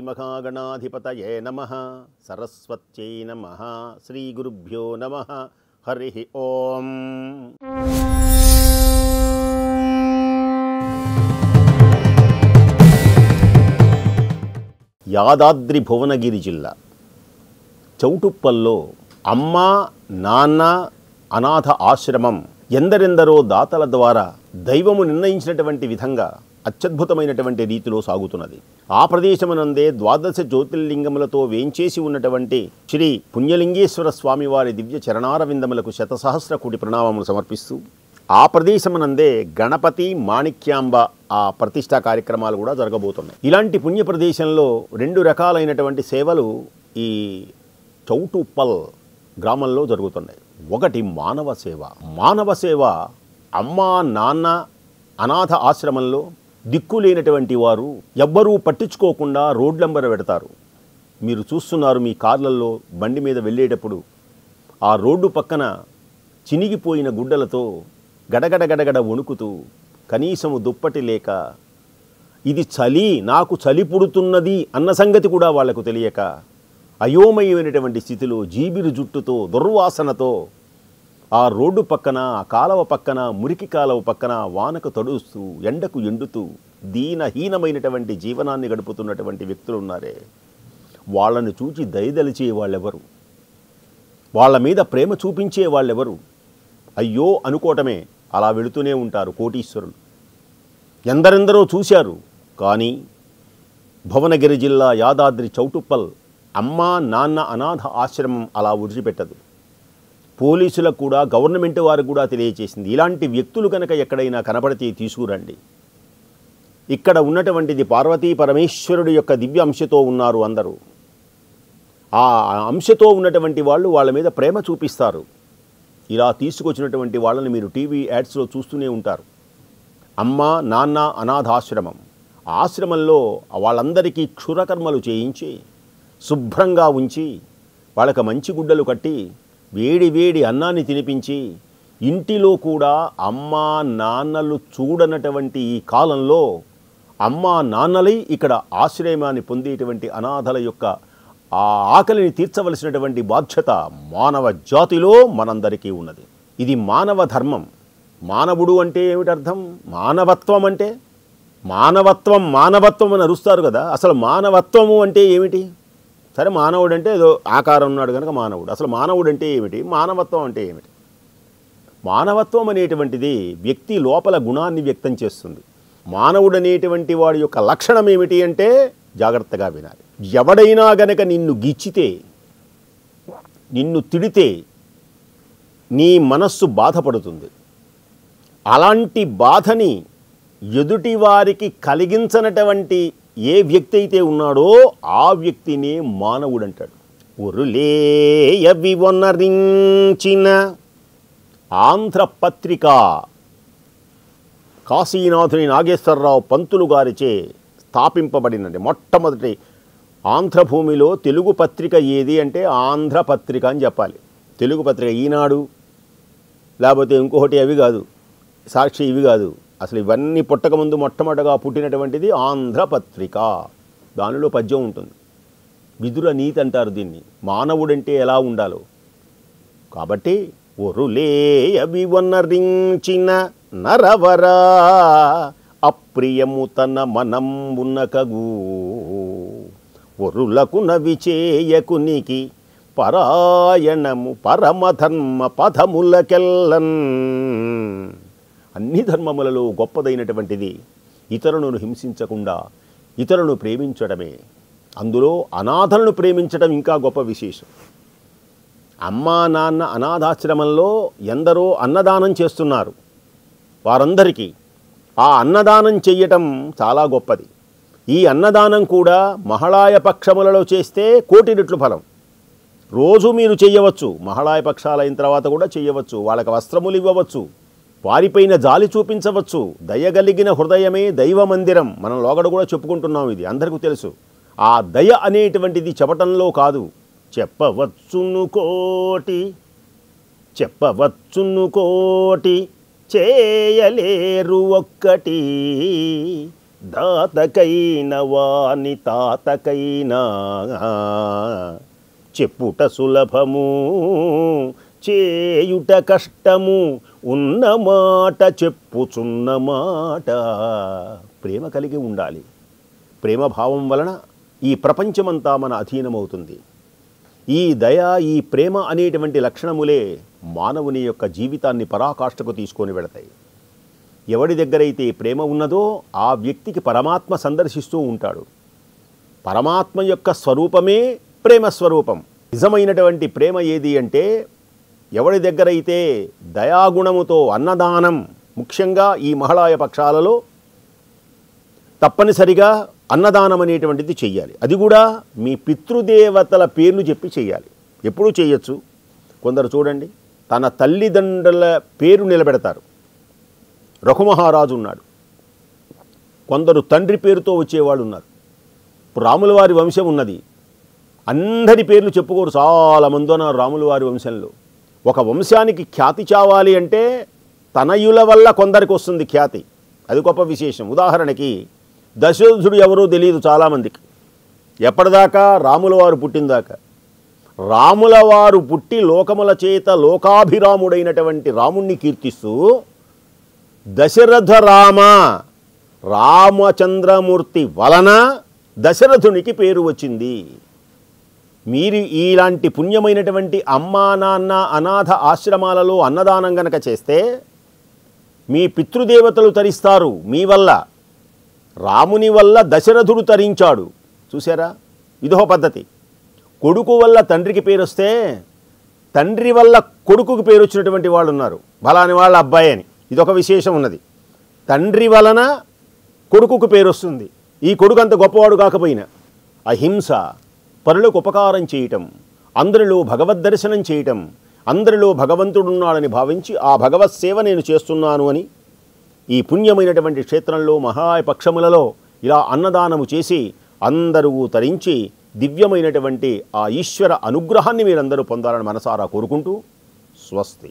శ్రీమహాగణాధిపతయే నమః. సరస్వత్యై నమః. శ్రీగురుభ్యో నమః. హరి ఓం. యాదాద్రి భువనగిరి జిల్లా చౌటుప్పల్లో అమ్మ నాన్న అనాథ ఆశ్రమం ఎందరెందరో దాతల ద్వారా దైవము నిర్ణయించినటువంటి విధంగా అత్యద్భుతమైనటువంటి రీతిలో సాగుతున్నది. ఆ ప్రదేశమునందే ద్వాదశ జ్యోతిర్లింగములతో వేంచేసి ఉన్నటువంటి శ్రీ పుణ్యలింగేశ్వర స్వామివారి దివ్య చరణారవిందములకు శతసహస్ర కోటి ప్రణామములు సమర్పిస్తూ ఆ ప్రదేశమునందే గణపతి మాణిక్యాంబ ఆ ప్రతిష్టా కార్యక్రమాలు కూడా జరగబోతున్నాయి. ఇలాంటి పుణ్య ప్రదేశంలో రెండు రకాలైనటువంటి సేవలు ఈ చౌటుప్పల్ గ్రామంలో జరుగుతున్నాయి. ఒకటి మానవ సేవ. మానవ సేవ అమ్మా నాన్న అనాథ ఆశ్రమంలో దిక్కులేనటువంటి వారు ఎవ్వరూ పట్టించుకోకుండా రోడ్లంబర పెడతారు. మీరు చూస్తున్నారు, మీ కార్లలో బండి మీద వెళ్ళేటప్పుడు ఆ రోడ్డు పక్కన చినిగిపోయిన గుడ్డలతో గడగడ వణుకుతూ కనీసము దుప్పటి లేక ఇది చలి, నాకు చలి పుడుతున్నది అన్న సంగతి కూడా వాళ్లకు తెలియక అయోమయమైనటువంటి స్థితిలో జీబిరు జుట్టుతో దుర్వాసనతో ఆ రోడ్డు పక్కన, ఆ కాలవ పక్కన, మురికి కాలవ పక్కన వానకు తడుస్తూ ఎండకు ఎండుతూ దీనహీనమైనటువంటి జీవనాన్ని గడుపుతున్నటువంటి వ్యక్తులు ఉన్నారే, వాళ్ళను చూచి దయదలిచే వాళ్ళెవరు, వాళ్ళ మీద ప్రేమ చూపించే వాళ్ళెవరు? అయ్యో అనుకోవటమే, అలా వెళుతూనే ఉంటారు కోటీశ్వరులు. ఎందరెందరో చూశారు, కానీ భువనగిరి జిల్లా యాదాద్రి చౌటుప్పల్ అమ్మా నాన్న అనాథ ఆశ్రమం అలా వదిలిపెట్టదు. పోలీసులకు కూడా, గవర్నమెంట్ వారికి కూడా తెలియచేసింది, ఇలాంటి వ్యక్తులు కనుక ఎక్కడైనా కనపడితే తీసుకురండి. ఇక్కడ ఉన్నటువంటిది పార్వతీ పరమేశ్వరుడు యొక్క దివ్య అంశతో ఉన్నారు అందరూ. ఆ అంశతో ఉన్నటువంటి వాళ్ళు వాళ్ళ మీద ప్రేమ చూపిస్తారు. ఇలా తీసుకొచ్చినటువంటి వాళ్ళని మీరు టీవీ యాడ్స్లో చూస్తూనే ఉంటారు. అమ్మ నాన్న అనాథాశ్రమం. ఆశ్రమంలో వాళ్ళందరికీ క్షురకర్మలు చేయించి శుభ్రంగా ఉంచి వాళ్ళకి మంచి గుడ్డలు కట్టి వేడి వేడి అన్నాన్ని తినిపించి ఇంటిలో కూడా అమ్మా నాన్నలు చూడనటువంటి ఈ కాలంలో అమ్మా నాన్నలై ఇక్కడ ఆశ్రయాన్ని పొందేటువంటి అనాథల యొక్క ఆ ఆకలిని తీర్చవలసినటువంటి బాధ్యత మానవ జాతిలో మనందరికీ ఉన్నది. ఇది మానవ ధర్మం. మానవుడు అంటే ఏమిటి అర్థం? మానవత్వం అంటే మానవత్వం అని అరుస్తారు కదా. అసలు మానవత్వము అంటే ఏమిటి? సరే, మానవుడు అంటే ఏదో ఆకారం ఉన్నాడు కనుక మానవుడు. అసలు మానవుడు అంటే ఏమిటి? మానవత్వం అంటే ఏమిటి? మానవత్వం అనేటువంటిది వ్యక్తి లోపల గుణాన్ని వ్యక్తం చేస్తుంది. మానవుడు అనేటువంటి వాడి యొక్క లక్షణం ఏమిటి అంటే, జాగ్రత్తగా వినాలి, ఎవడైనా గనక నిన్ను గిచ్చితే, నిన్ను తిడితే నీ మనస్సు బాధపడుతుంది. అలాంటి బాధని ఎదుటి వారికి కలిగించనటువంటి ఏ వ్యక్తి అయితే ఉన్నాడో ఆ వ్యక్తినే మానవుడు అంటాడు. ఉరులేయవి వనరించిన ఆంధ్రపత్రిక కాశీనాథుని నాగేశ్వరరావు పంతులు గారిచే స్థాపింపబడినది మొట్టమొదటి ఆంధ్రభూమిలో తెలుగు పత్రిక ఏది అంటే ఆంధ్రపత్రిక అని చెప్పాలి. తెలుగు పత్రిక ఈనాడు లేకపోతే ఇంకొకటి అవి కాదు, సాక్షి ఇవి కాదు. అసలు ఇవన్నీ పుట్టకముందు మొట్టమొదటిగా పుట్టినటువంటిది ఆంధ్రపత్రిక. దానిలో పద్యం ఉంటుంది. విదుర నీతి అంటారు దీన్ని. మానవుడంటే ఎలా ఉండాలో. కాబట్టి ఒరులే అవి వనరించిన నరవరా అప్రియము తన మనం ఉన్నకగు ఒరులకు నవిచేయకునికి పరాయణము పరమధర్మ పదములకెల్లన్. అన్ని ధర్మములలో గొప్పదైనటువంటిది ఇతరులను హింసించకుండా ఇతరులను ప్రేమించడమే. అందులో అనాథలను ప్రేమించడం ఇంకా గొప్ప విశేషం. అమ్మా నాన్న అనాథాశ్రమంలో ఎందరో అన్నదానం చేస్తున్నారు. వారందరికీ ఆ అన్నదానం చెయ్యటం చాలా గొప్పది. ఈ అన్నదానం కూడా మహాళాయ పక్షములలో చేస్తే 1,000,000 రెట్లు ఫలం. రోజు మీరు చెయ్యవచ్చు, మహాళాయ పక్షాలైన తర్వాత కూడా చెయ్యవచ్చు. వాళ్ళకి వస్త్రములు ఇవ్వవచ్చు, వారిపైన జాలి చూపించవచ్చు. దయగలిగిన హృదయమే దైవ మందిరం. మనం లోగడ కూడా చెప్పుకుంటున్నాం, ఇది అందరికీ తెలుసు. ఆ దయ అనేటువంటిది చెప్పటంలో కాదు, చెప్పవచ్చును కోటి చేయలేరు ఒక్కటి దాతకైన వాని తాతకైనా చెప్పుట సులభము చేయుట కష్టము ఉన్న మాట చెప్పుచున్న మాట. ప్రేమ కలిగి ఉండాలి. ప్రేమ భావం వలన ఈ ప్రపంచమంతా మన అధీనమవుతుంది. ఈ దయ, ఈ ప్రేమ అనేటువంటి లక్షణములే మానవుని యొక్క జీవితాన్ని పరాకాష్ఠకు తీసుకొని వెళతాయి. ఎవడి దగ్గరైతే ప్రేమ ఉన్నదో ఆ వ్యక్తికి పరమాత్మ సందర్శిస్తూ ఉంటాడు. పరమాత్మ యొక్క స్వరూపమే ప్రేమ స్వరూపం. నిజమైనటువంటి ప్రేమ ఏది అంటే ఎవడి దగ్గరైతే దయాగుణముతో అన్నదానం, ముఖ్యంగా ఈ మహాళయ పక్షాలలో తప్పనిసరిగా అన్నదానం అనేటువంటిది చెయ్యాలి. అది కూడా మీ పితృదేవతల పేర్లు చెప్పి చెయ్యాలి. ఎప్పుడూ చేయొచ్చు. కొందరు చూడండి, తన తల్లిదండ్రుల పేరు నిలబెడతారు. రఘుమహారాజు ఉన్నాడు. కొందరు తండ్రి పేరుతో వచ్చేవాళ్ళు ఉన్నారు. ఇప్పుడు రాముల వారి వంశం ఉన్నది. అందరి పేర్లు చెప్పుకోరు, చాలామంది ఉన్నారు రాముల వారి వంశంలో. ఒక వంశానికి ఖ్యాతి చావాలి అంటే తనయుల వల్ల కొందరికి వస్తుంది ఖ్యాతి. అది గొప్ప విశేషం. ఉదాహరణకి దశరథుడు ఎవరో తెలియదు చాలామందికి. ఎప్పటిదాకా రాముల వారు పుట్టినదాకా. రాముల వారు పుట్టి లోకముల చేత లోకాభిరాముడైనటువంటి రాముణ్ణి కీర్తిస్తూ దశరథ రామ, రామచంద్రమూర్తి వలన దశరథునికి పేరు వచ్చింది. మీరు ఇలాంటి పుణ్యమైనటువంటి అమ్మా నాన్న అనాథ ఆశ్రమాలలో అన్నదానం గనక చేస్తే మీ పితృదేవతలు తరిస్తారు మీ వల్ల. రాముని వల్ల దశరథుడు తరించాడు. చూసారా? ఇదో పద్ధతి. కొడుకు వల్ల తండ్రికి పేరు వస్తే తండ్రి వల్ల కొడుకుకి పేరు వచ్చినటువంటి వాళ్ళు ఉన్నారు. బలాని వాళ్ళ అబ్బాయి అని. ఇదొక విశేషం ఉన్నది. తండ్రి వలన కొడుకుకు పేరు వస్తుంది. ఈ కొడుకు అంత గొప్పవాడు కాకపోయినా అహింస, పరులకు ఉపకారం చేయటం, అందరిలో భగవద్ దర్శనం చేయటం, అందరిలో భగవంతుడున్నాడని భావించి ఆ భగవత్ సేవ నేను చేస్తున్నాను అని ఈ పుణ్యమైనటువంటి క్షేత్రంలో మహాపక్షములలో ఇలా అన్నదానము చేసి అందరూ తరించి దివ్యమైనటువంటి ఆ ఈశ్వర అనుగ్రహాన్ని మీరందరూ పొందాలని మనసారా కోరుకుంటూ స్వస్తి.